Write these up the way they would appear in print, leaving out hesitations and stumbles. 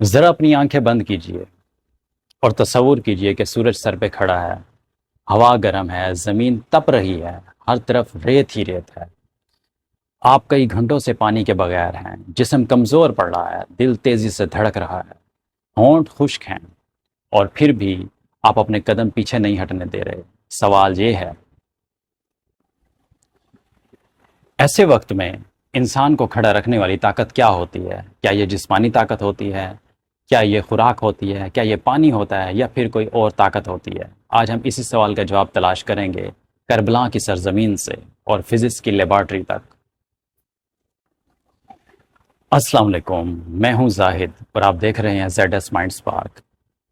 ذرا اپنی آنکھیں بند کیجئے اور تصور کیجئے کہ سورج سر پہ کھڑا ہے، ہوا گرم ہے، زمین تپ رہی ہے، ہر طرف ریت ہی ریت ہے۔ آپ کئی گھنٹوں سے پانی کے بغیر ہیں، جسم کمزور پڑ رہا ہے، دل تیزی سے دھڑک رہا ہے، ہونٹ خشک ہیں، اور پھر بھی آپ اپنے قدم پیچھے نہیں ہٹنے دے رہے۔ سوال یہ ہے، ایسے وقت میں انسان کو کھڑا رکھنے والی طاقت کیا ہوتی ہے؟ کیا یہ جسمانی طاقت ہوتی ہے؟ کیا یہ خوراک ہوتی ہے؟ کیا یہ پانی ہوتا ہے یا پھر کوئی اور طاقت ہوتی ہے؟ آج ہم اسی سوال کا جواب تلاش کریں گے، کربلا کی سرزمین سے اور فزکس کی لیبارٹری تک۔ السلام علیکم، میں ہوں زاہد اور آپ دیکھ رہے ہیں زیڈ ایس مائنڈ سپارک۔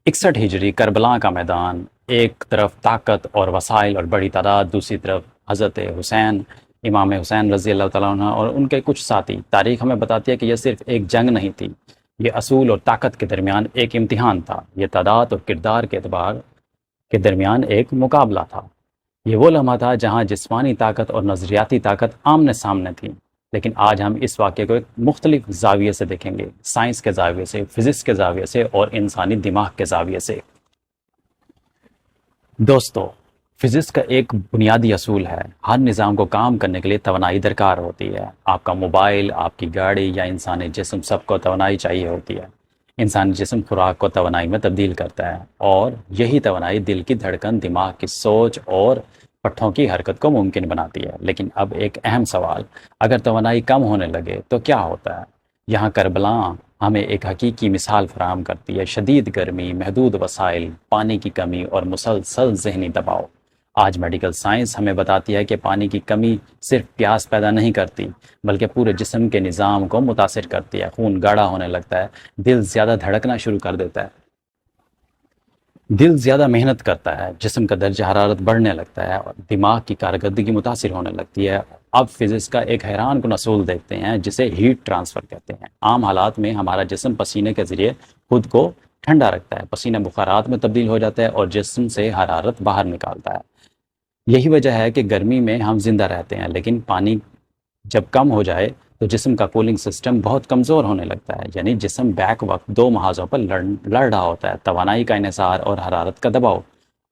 61 ہجری کربلا کا میدان، ایک طرف طاقت اور وسائل اور بڑی تعداد، دوسری طرف حضرت حسین، امام حسین رضی اللہ تعالیٰ عنہ اور ان کے کچھ ساتھی۔ تاریخ ہمیں بتاتی ہے کہ یہ صرف ایک جنگ نہیں تھی، یہ اصول اور طاقت کے درمیان ایک امتحان تھا، یہ تعداد اور کردار کے اعتبار کے درمیان ایک مقابلہ تھا۔ یہ وہ لمحہ تھا جہاں جسمانی طاقت اور نظریاتی طاقت آمنے سامنے تھی۔ لیکن آج ہم اس واقعے کو ایک مختلف زاویے سے دیکھیں گے، سائنس کے زاویے سے، فزکس کے زاویے سے اور انسانی دماغ کے زاویے سے۔ دوستو، فزکس کا ایک بنیادی اصول ہے، ہر نظام کو کام کرنے کے لیے توانائی درکار ہوتی ہے۔ آپ کا موبائل، آپ کی گاڑی یا انسانی جسم، سب کو توانائی چاہیے ہوتی ہے۔ انسانی جسم خوراک کو توانائی میں تبدیل کرتا ہے اور یہی توانائی دل کی دھڑکن، دماغ کی سوچ اور پٹھوں کی حرکت کو ممکن بناتی ہے۔ لیکن اب ایک اہم سوال، اگر توانائی کم ہونے لگے تو کیا ہوتا ہے؟ یہاں کربلا ہمیں ایک حقیقی مثال فراہم کرتی ہے، شدید گرمی، محدود وسائل، پانی کی کمی اور مسلسل ذہنی دباؤ۔ آج میڈیکل سائنس ہمیں بتاتی ہے کہ پانی کی کمی صرف پیاس پیدا نہیں کرتی، بلکہ پورے جسم کے نظام کو متاثر کرتی ہے۔ خون گاڑھا ہونے لگتا ہے، دل زیادہ دھڑکنا شروع کر دیتا ہے، دل زیادہ محنت کرتا ہے، جسم کا درجہ حرارت بڑھنے لگتا ہے اور دماغ کی کارکردگی متاثر ہونے لگتی ہے۔ اب فزکس کا ایک حیران کن اصول دیکھتے ہیں جسے ہیٹ ٹرانسفر کہتے ہیں۔ عام حالات میں ہمارا جسم پسینے کے ذریعے خود کو ٹھنڈا رکھتا ہے، پسینہ بخارات میں تبدیل ہو جاتا ہے اور جسم سے حرارت باہر نکالتا ہے۔ یہی وجہ ہے کہ گرمی میں ہم زندہ رہتے ہیں، لیکن پانی جب کم ہو جائے تو جسم کا کولنگ سسٹم بہت کمزور ہونے لگتا ہے، یعنی جسم بیک وقت دو محاذوں پر لڑ رہا ہوتا ہے، توانائی کا انحصار اور حرارت کا دباؤ۔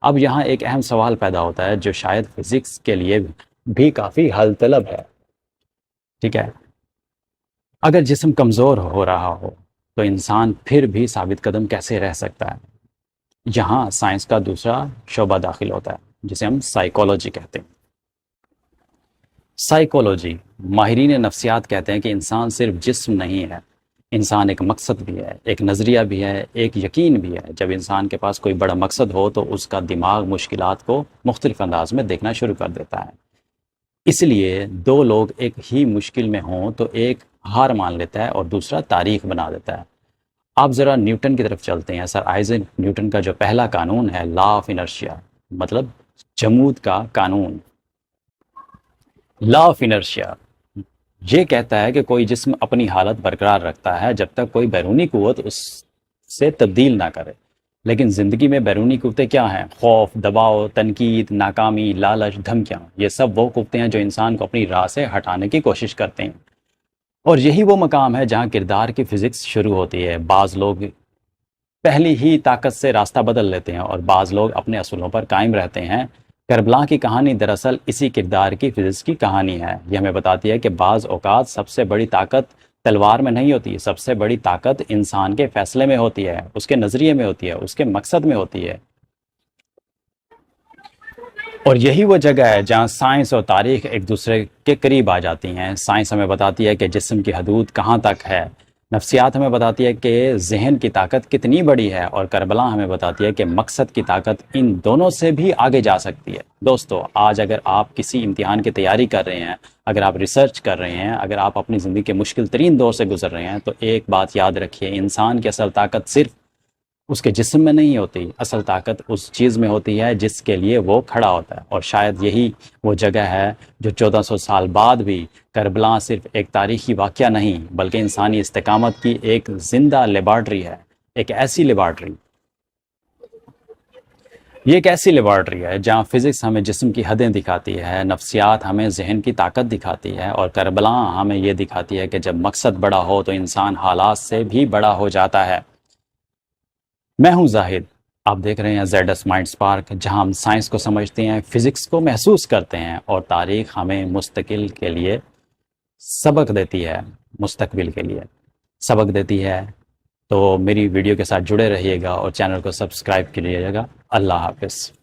اب یہاں ایک اہم سوال پیدا ہوتا ہے جو شاید فزکس کے لیے بھی کافی حل طلب ہے، ٹھیک ہے؟ اگر جسم کمزور ہو رہا ہو تو انسان پھر بھی ثابت قدم کیسے رہ سکتا ہے؟ یہاں سائنس کا دوسرا شعبہ داخل ہوتا ہے جسے ہم سائیکالوجی کہتے ہیں۔ سائیکالوجی، ماہرین نفسیات کہتے ہیں کہ انسان صرف جسم نہیں ہے، انسان ایک مقصد بھی ہے، ایک نظریہ بھی ہے، ایک یقین بھی ہے۔ جب انسان کے پاس کوئی بڑا مقصد ہو تو اس کا دماغ مشکلات کو مختلف انداز میں دیکھنا شروع کر دیتا ہے۔ اس لیے دو لوگ ایک ہی مشکل میں ہوں تو ایک ہار مان لیتا ہے اور دوسرا تاریخ بنا دیتا ہے۔ آپ ذرا نیوٹن کی طرف چلتے ہیں۔ سر آئزیک نیوٹن کا جو پہلا قانون ہے، لا آف انرشیا، مطلب جمود کا قانون، لا آف انرشیا، یہ کہتا ہے کہ کوئی جسم اپنی حالت برقرار رکھتا ہے جب تک کوئی بیرونی قوت اس سے تبدیل نہ کرے۔ لیکن زندگی میں بیرونی قوتیں کیا ہیں؟ خوف، دباؤ، تنقید، ناکامی، لالچ، دھمکیاں، یہ سب وہ قوتیں ہیں جو انسان کو اپنی راہ سے ہٹانے کی کوشش کرتے ہیں۔ اور یہی وہ مقام ہے جہاں کردار کی فزکس شروع ہوتی ہے۔ بعض لوگ پہلی ہی طاقت سے راستہ بدل لیتے ہیں اور بعض لوگ اپنے اصولوں پر قائم رہتے ہیں۔ کربلا کی کہانی دراصل اسی کردار کی فزکس کی کہانی ہے۔ یہ ہمیں بتاتی ہے کہ بعض اوقات سب سے بڑی طاقت تلوار میں نہیں ہوتی، سب سے بڑی طاقت انسان کے فیصلے میں ہوتی ہے، اس کے نظریے میں ہوتی ہے، اس کے مقصد میں ہوتی ہے۔ اور یہی وہ جگہ ہے جہاں سائنس اور تاریخ ایک دوسرے کے قریب آ جاتی ہیں۔ سائنس ہمیں بتاتی ہے کہ جسم کی حدود کہاں تک ہے، نفسیات ہمیں بتاتی ہے کہ ذہن کی طاقت کتنی بڑی ہے، اور کربلا ہمیں بتاتی ہے کہ مقصد کی طاقت ان دونوں سے بھی آگے جا سکتی ہے۔ دوستو، آج اگر آپ کسی امتحان کی تیاری کر رہے ہیں، اگر آپ ریسرچ کر رہے ہیں، اگر آپ اپنی زندگی کے مشکل ترین دور سے گزر رہے ہیں، تو ایک بات یاد رکھیے، انسان کی اصل طاقت صرف اس کے جسم میں نہیں ہوتی، اصل طاقت اس چیز میں ہوتی ہے جس کے لیے وہ کھڑا ہوتا ہے۔ اور شاید یہی وہ جگہ ہے جو 1400 سال بعد بھی کربلا صرف ایک تاریخی واقعہ نہیں بلکہ انسانی استقامت کی ایک زندہ لیبارٹری ہے۔ ایک ایسی لیبارٹری ہے جہاں فزکس ہمیں جسم کی حدیں دکھاتی ہے، نفسیات ہمیں ذہن کی طاقت دکھاتی ہے، اور کربلا ہمیں یہ دکھاتی ہے کہ جب مقصد بڑا ہو تو انسان حالات سے بھی بڑا ہو جاتا ہے۔ میں ہوں زاہد، آپ دیکھ رہے ہیں زیڈ ایس مائنڈ اسپارک، جہاں ہم سائنس کو سمجھتے ہیں، فزکس کو محسوس کرتے ہیں، اور تاریخ ہمیں مستقل کے لیے سبق دیتی ہے، مستقبل کے لیے سبق دیتی ہے۔ تو میری ویڈیو کے ساتھ جڑے رہیے گا اور چینل کو سبسکرائب کیجیے گا۔ اللہ حافظ۔